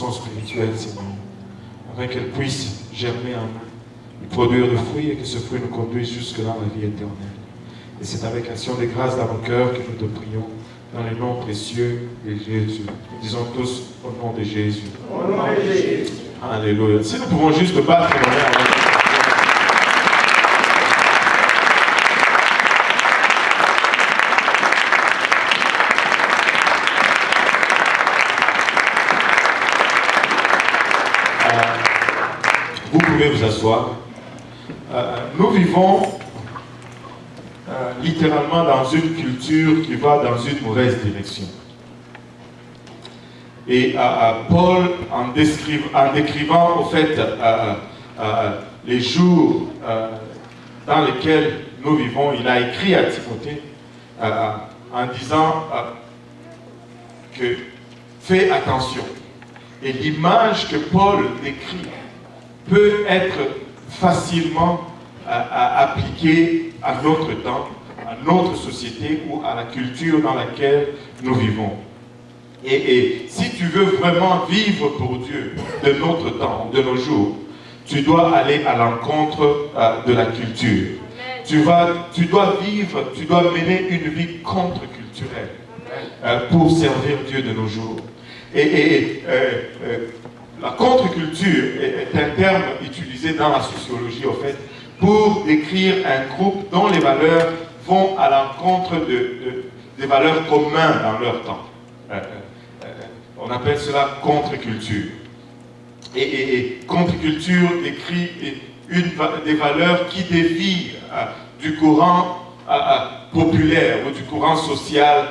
façon spirituelle, Seigneur, afin qu'elle puisse germer en nous, et produire de fruits et que ce fruit nous conduise jusque dans la vie éternelle. Et c'est avec action de grâce dans nos cœurs que nous te prions, dans les noms précieux de Jésus. Nous disons tous au nom de Jésus. Au nom de Jésus. Alléluia. Si nous pouvons juste battre nos mains avec vous pouvez vous asseoir. Nous vivons littéralement dans une culture qui va dans une mauvaise direction. Et Paul, en décrivant au fait les jours dans lesquels nous vivons, il a écrit à Timothée en disant que fais attention. Et l'image que Paul décrit peut être facilement appliquée à notre temps, à notre société ou à la culture dans laquelle nous vivons. Et si tu veux vraiment vivre pour Dieu de notre temps, de nos jours, tu dois aller à l'encontre de la culture. Tu dois vivre, tu dois mener une vie contre-culturelle pour servir Dieu de nos jours. La contre-culture est un terme utilisé dans la sociologie, en fait, pour décrire un groupe dont les valeurs vont à l'encontre des valeurs communes dans leur temps. On appelle cela contre-culture. Et contre-culture décrit des valeurs qui dévient du courant populaire ou du courant social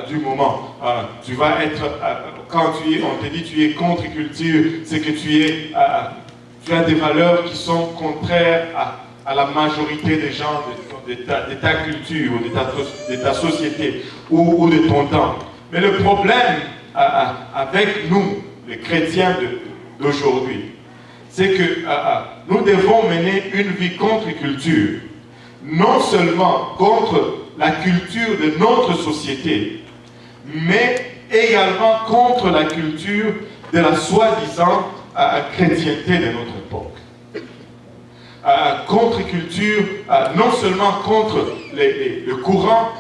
du moment. Tu vas être, quand on te dit tu es contre-culture, c'est que tu as des valeurs qui sont contraires à la majorité des gens de ta culture ou de ta société ou de ton temps. Mais le problème avec nous, les chrétiens d'aujourd'hui, c'est que nous devons mener une vie contre-culture, non seulement contre la culture de notre société, mais également contre la culture de la soi-disant chrétienté de notre époque. Contre-culture, non seulement contre le courant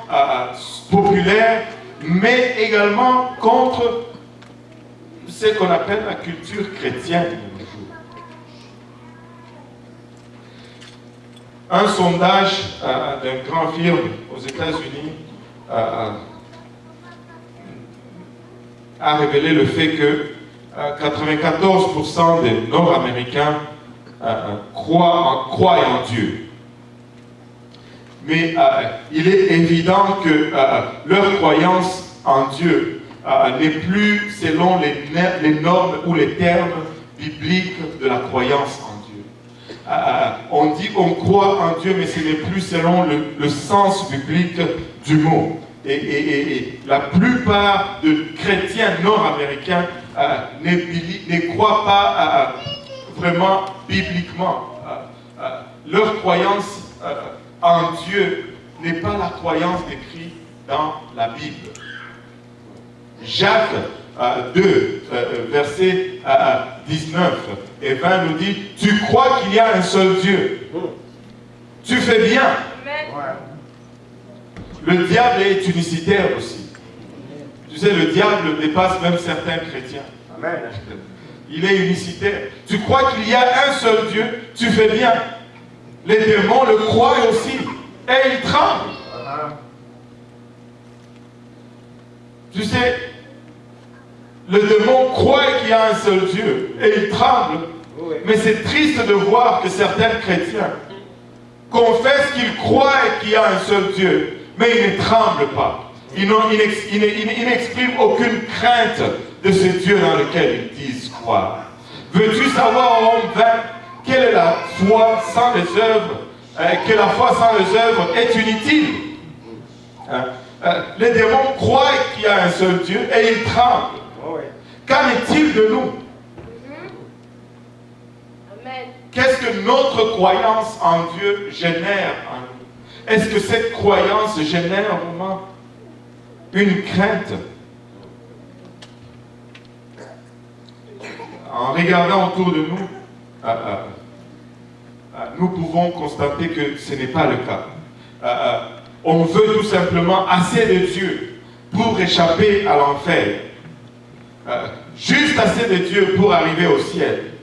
populaire, mais également contre ce qu'on appelle la culture chrétienne de nos jours. Un sondage d'un grand firme aux États-Unis a révélé le fait que 94% des Nord-Américains croient en Dieu. Mais il est évident que leur croyance en Dieu n'est plus selon les normes ou les termes bibliques de la croyance en Dieu. On dit qu'on croit en Dieu, mais ce n'est plus selon le sens biblique du mot. Et la plupart de chrétiens nord-américains ne croient pas vraiment bibliquement. Leur croyance en Dieu n'est pas la croyance décrite dans la Bible. Jacques 2, versets 19 et 20 nous dit « Tu crois qu'il y a un seul Dieu. Tu fais bien. » Le diable est unicitaire aussi. Tu sais, le diable dépasse même certains chrétiens. Amen. Il est unicitaire. Tu crois qu'il y a un seul Dieu, tu fais bien. Les démons le croient aussi. Et ils tremblent. Tu sais, le démon croit qu'il y a un seul Dieu. Et il tremble. Mais c'est triste de voir que certains chrétiens confessent qu'ils croient qu'il y a un seul Dieu. Mais ils ne tremblent pas. Ils n'expriment aucune crainte de ce Dieu dans lequel ils disent croire. Veux-tu savoir, homme vain, quelle est la foi sans les œuvres, que la foi sans les œuvres est inutile? Les démons croient qu'il y a un seul Dieu et ils tremblent. Qu'en est-il de nous? Qu'est-ce que notre croyance en Dieu génère en nous? Est-ce que cette croyance génère vraiment une crainte? en regardant autour de nous, nous pouvons constater que ce n'est pas le cas. On veut tout simplement assez de Dieu pour échapper à l'enfer. Juste assez de Dieu pour arriver au ciel.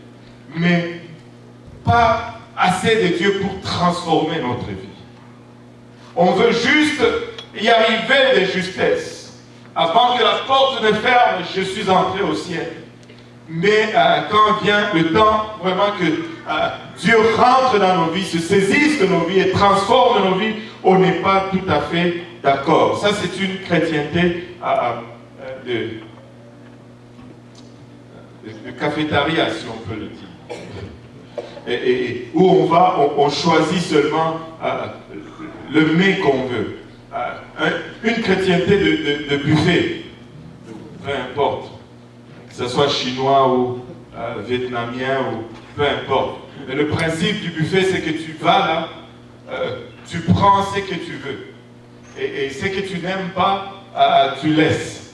Mais pas assez de Dieu pour transformer notre vie. On veut juste y arriver de justesse. Avant que la porte ne ferme, je suis entré au ciel. Mais quand vient le temps vraiment que Dieu rentre dans nos vies, se saisisse de nos vies et transforme nos vies, on n'est pas tout à fait d'accord. Ça, c'est une chrétienté de cafétéria, si on peut le dire. Où on choisit seulement le mets qu'on veut. Une chrétienté de buffet, peu importe, que ce soit chinois ou vietnamien ou peu importe. Mais le principe du buffet, c'est que tu vas là, tu prends ce que tu veux. Et ce que tu n'aimes pas, tu laisses.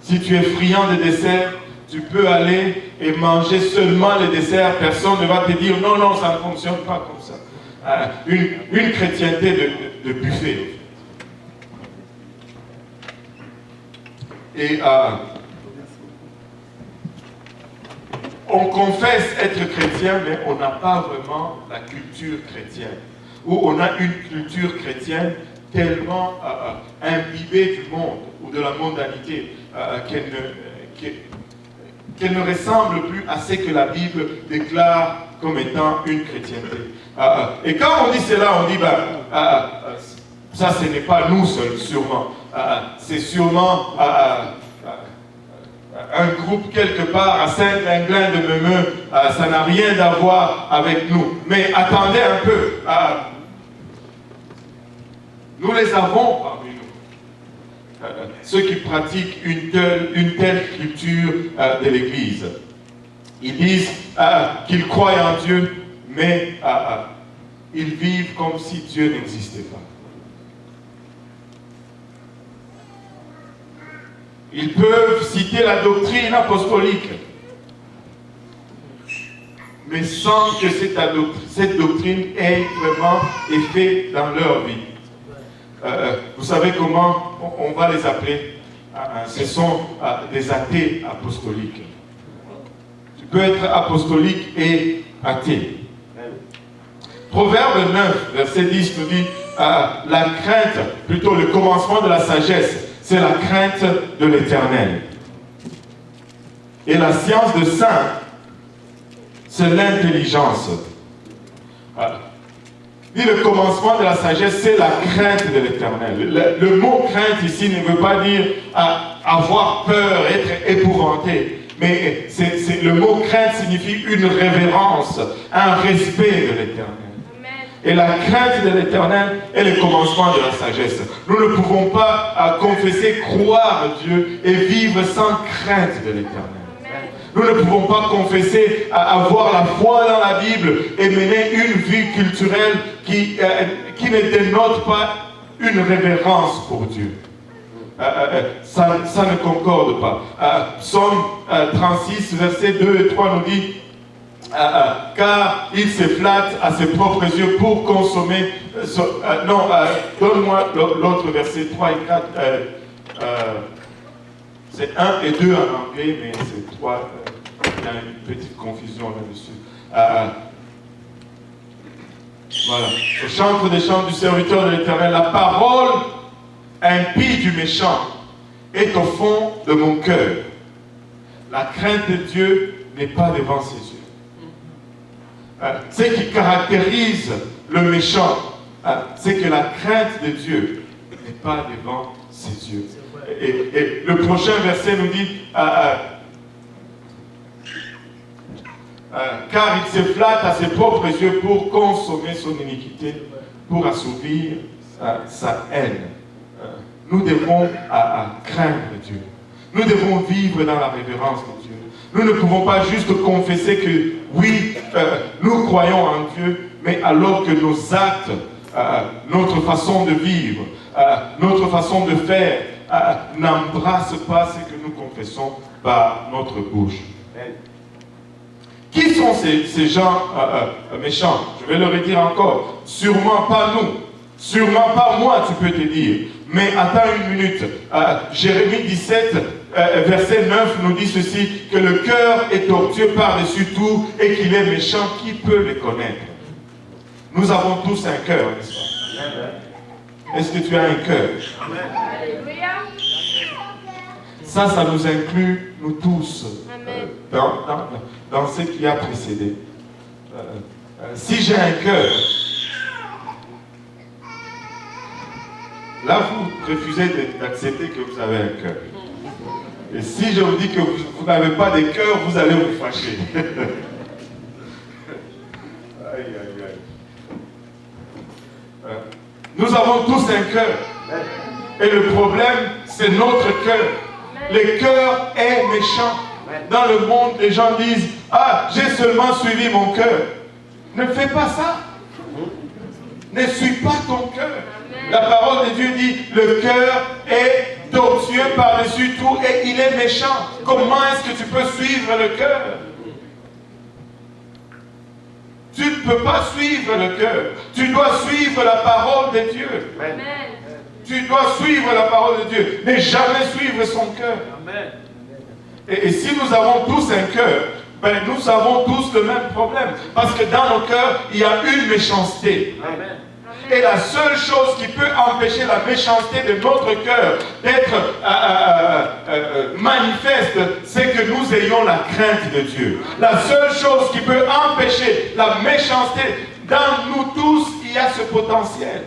Si tu es friand de dessert, tu peux aller et manger seulement les desserts. Personne ne va te dire non, non, ça ne fonctionne pas comme ça. Une chrétienté de buffet. Et on confesse être chrétien, mais on n'a pas vraiment la culture chrétienne. Ou on a une culture chrétienne tellement imbibée du monde ou de la mondanité qu'elle ne ressemble plus à ce que la Bible déclare comme étant une chrétienteté. Et quand on dit cela, on dit, ça ce n'est pas nous seuls, sûrement. C'est sûrement un groupe quelque part à Saint-Linglin de Meumeux. Ça n'a rien à voir avec nous. Mais attendez un peu. Nous les avons parmi nous. Ceux qui pratiquent une telle culture de l'Église. Ils disent qu'ils croient en Dieu, mais ils vivent comme si Dieu n'existait pas. Ils peuvent citer la doctrine apostolique, mais sans que cette doctrine ait vraiment effet dans leur vie. Vous savez comment on va les appeler? Ce sont des athées apostoliques. Tu peux être apostolique et athée. Proverbe 9, verset 10 nous dit la crainte, plutôt le commencement de la sagesse, c'est la crainte de l'Éternel. Et la science de saint, c'est l'intelligence. Et le commencement de la sagesse, c'est la crainte de l'Éternel. Le mot crainte ici ne veut pas dire avoir peur, être épouvanté. Mais le mot crainte signifie une révérence, un respect de l'Éternel. Et la crainte de l'Éternel est le commencement de la sagesse. Nous ne pouvons pas confesser, croire à Dieu et vivre sans crainte de l'Éternel. Nous ne pouvons pas confesser, avoir la foi dans la Bible et mener une vie culturelle qui ne dénote pas une révérence pour Dieu. Ça ne concorde pas. Psaume 36, versets 2 et 3 nous dit car il se flatte à ses propres yeux pour consommer. Donne-moi l'autre verset 3 et 4. C'est 1 et 2 en anglais, mais c'est 3. Il y a une petite confusion là-dessus. Voilà. Au chantre des chants du serviteur de l'Éternel, la parole impie du méchant est au fond de mon cœur. La crainte de Dieu n'est pas devant ses yeux. Ce qui caractérise le méchant, c'est que la crainte de Dieu n'est pas devant ses yeux. Et le prochain verset nous dit car il se flatte à ses propres yeux pour consommer son iniquité, pour assouvir sa haine. Nous devons craindre Dieu. Nous devons vivre dans la révérence de Dieu. Nous ne pouvons pas juste confesser que oui, nous croyons en Dieu, mais alors que nos actes, notre façon de vivre, notre façon de faire n'embrassent pas ce que nous confessons par notre bouche. ces gens méchants? Je vais le redire encore. Sûrement pas nous. Sûrement pas moi, tu peux te dire. Mais attends une minute. Jérémie 17, verset 9 nous dit ceci, que le cœur est tortueux par-dessus tout et qu'il est méchant. Qui peut le connaître? Nous avons tous un cœur, n'est-ce pas? Est-ce que tu as un cœur? Ça nous inclut, nous tous, dans ce qui a précédé. Si j'ai un cœur, là vous refusez d'accepter que vous avez un cœur. Et si je vous dis que vous n'avez pas de cœur, vous allez vous fâcher. Aïe, aïe, aïe. Nous avons tous un cœur. Et le problème, c'est notre cœur. Le cœur est méchant. Dans le monde, les gens disent, ah, j'ai seulement suivi mon cœur. Ne fais pas ça. Ne suis pas ton cœur. La parole de Dieu dit, le cœur est tortueux par-dessus tout et il est méchant. Comment est-ce que tu peux suivre le cœur? Tu ne peux pas suivre le cœur. Tu dois suivre la parole de Dieu. Amen. Tu dois suivre la parole de Dieu, mais jamais suivre son cœur. Amen. Et si nous avons tous un cœur, ben nous avons tous le même problème. Parce que dans nos cœurs, il y a une méchanceté. Amen. Et la seule chose qui peut empêcher la méchanceté de notre cœur d'être manifeste, c'est que nous ayons la crainte de Dieu. La seule chose qui peut empêcher la méchanceté, dans nous tous, il y a ce potentiel.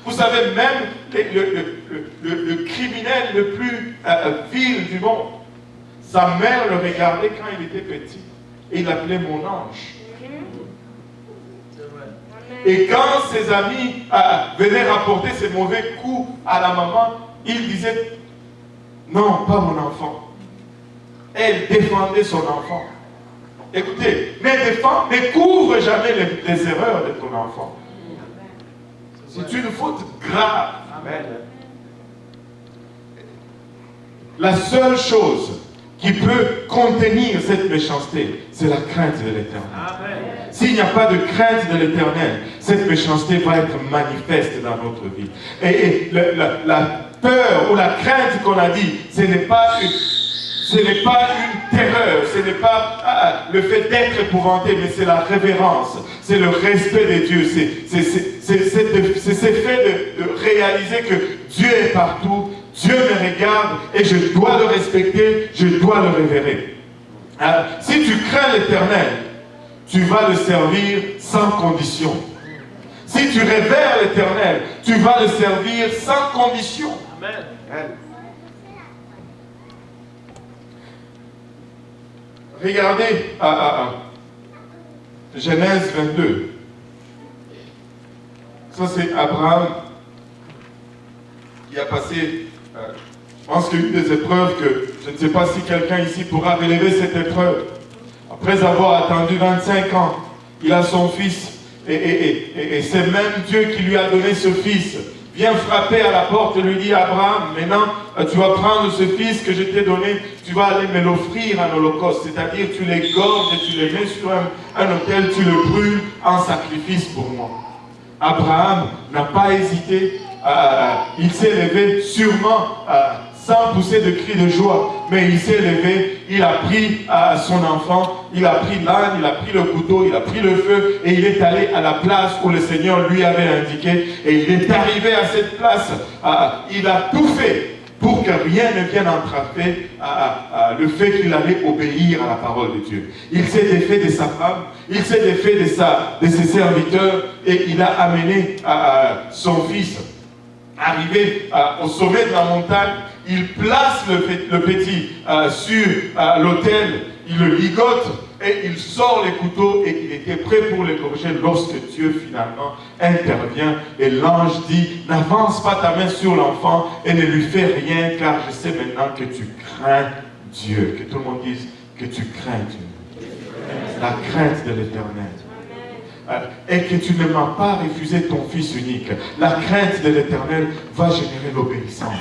Vous savez, même le criminel le plus vil du monde, sa mère le regardait quand il était petit et il l'appelait mon ange. Et quand ses amis venaient rapporter ses mauvais coups à la maman, il disait, non, pas mon enfant. Elle défendait son enfant. Écoutez, ne couvre jamais les erreurs de ton enfant. C'est une faute grave. Amen. La seule chose qui peut contenir cette méchanceté, c'est la crainte de l'Éternel. S'il n'y a pas de crainte de l'Éternel, cette méchanceté va être manifeste dans notre vie. Et la peur ou la crainte qu'on a dit, ce n'est pas une terreur, ce n'est pas le fait d'être épouvanté, mais c'est la révérence, c'est le respect de Dieu, c'est ce fait de réaliser que Dieu est partout, Dieu me regarde et je dois le respecter, je dois le révérer. Si tu crains l'Éternel, tu vas le servir sans condition. Si tu révères l'Éternel, tu vas le servir sans condition. Amen. Regardez Genèse 22. Ça c'est Abraham qui a passé, je pense qu'une des épreuves que, je ne sais pas si quelqu'un ici pourra relever cette épreuve. Après avoir attendu 25 ans, il a son fils. Et c'est même Dieu qui lui a donné ce fils. Vient frapper à la porte et lui dit, Abraham, maintenant tu vas prendre ce fils que je t'ai donné, tu vas aller me l'offrir en holocauste. C'est-à-dire tu l'égorges et tu le mets sur un autel, tu le brûles en sacrifice pour moi. Abraham n'a pas hésité, il s'est levé sûrement sans pousser de cris de joie, mais il s'est levé, il a pris son enfant, il a pris l'âne, il a pris le couteau, il a pris le feu et il est allé à la place où le Seigneur lui avait indiqué et il est arrivé à cette place, il a tout fait pour que rien ne vienne entraver le fait qu'il allait obéir à la parole de Dieu. Il s'est défait de sa femme, il s'est défait de ses serviteurs et il a amené son fils. Arrivé au sommet de la montagne, il place le petit sur l'autel, il le ligote et il sort les couteaux et il était prêt pour l'égorger lorsque Dieu finalement intervient et l'ange dit, n'avance pas ta main sur l'enfant et ne lui fais rien car je sais maintenant que tu crains Dieu. Que tout le monde dise que tu crains Dieu. La crainte de l'Éternel. Et que tu ne m'as pas refusé ton fils unique. La crainte de l'Éternel va générer l'obéissance.